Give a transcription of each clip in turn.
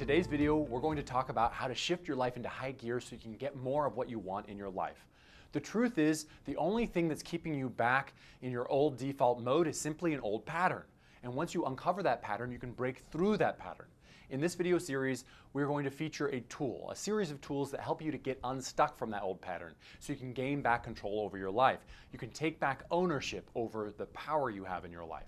today's video, we're going to talk about how to shift your life into high gear so you can get more of what you want in your life. The truth is, the only thing that's keeping you back in your old default mode is simply an old pattern. And once you uncover that pattern, you can break through that pattern. In this video series, we're going to feature a tool, a series of tools that help you to get unstuck from that old pattern so you can gain back control over your life. You can take back ownership over the power you have in your life.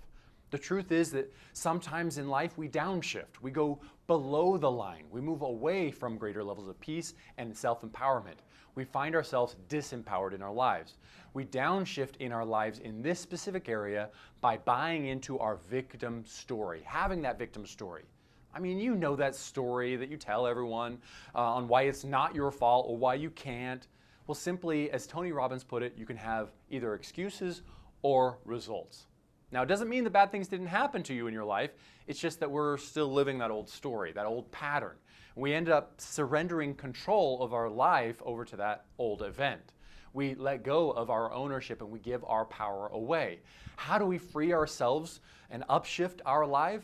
The truth is that sometimes in life we downshift, we go below the line, we move away from greater levels of peace and self-empowerment. We find ourselves disempowered in our lives. We downshift in our lives in this specific area by buying into our victim story, having that victim story. I mean, you know that story that you tell everyone on why it's not your fault or why you can't. Well, simply, as Tony Robbins put it, you can have either excuses or results. Now, it doesn't mean that bad things didn't happen to you in your life. It's just that we're still living that old story, that old pattern. We end up surrendering control of our life over to that old event. We let go of our ownership and we give our power away. How do we free ourselves and upshift our life?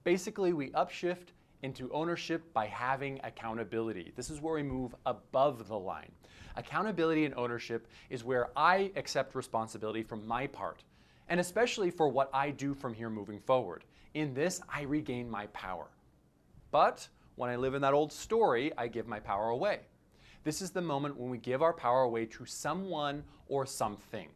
Basically, we upshift into ownership by having accountability. This is where we move above the line. Accountability and ownership is where I accept responsibility for my part, and especially for what I do from here moving forward. In this, I regain my power. But when I live in that old story, I give my power away. This is the moment when we give our power away to someone or something.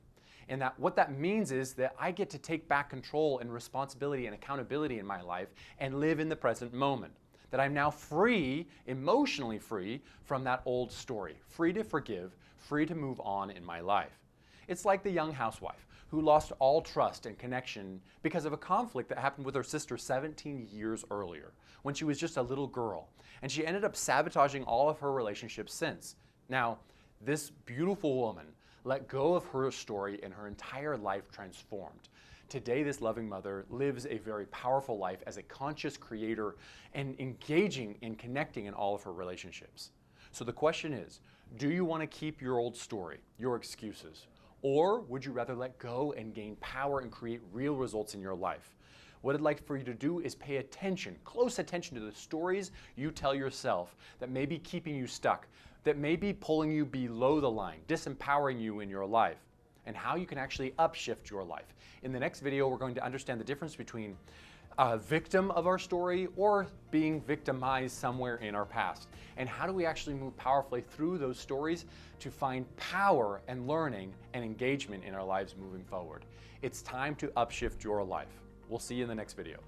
And what that means is that I get to take back control and responsibility and accountability in my life and live in the present moment. That I'm now free, emotionally free from that old story, free to forgive, free to move on in my life. It's like the young housewife who lost all trust and connection because of a conflict that happened with her sister 17 years earlier when she was just a little girl. And she ended up sabotaging all of her relationships since. Now, this beautiful woman let go of her story and her entire life transformed. Today, this loving mother lives a very powerful life as a conscious creator and engaging and connecting in all of her relationships. So the question is, do you want to keep your old story, your excuses? Or would you rather let go and gain power and create real results in your life? What I'd like for you to do is pay attention, close attention to the stories you tell yourself that may be keeping you stuck, that may be pulling you below the line, disempowering you in your life, and how you can actually upshift your life. In the next video, we're going to understand the difference between a victim of our story or being victimized somewhere in our past. And how do we actually move powerfully through those stories to find power and learning and engagement in our lives moving forward. It's time to upshift your life. We'll see you in the next video.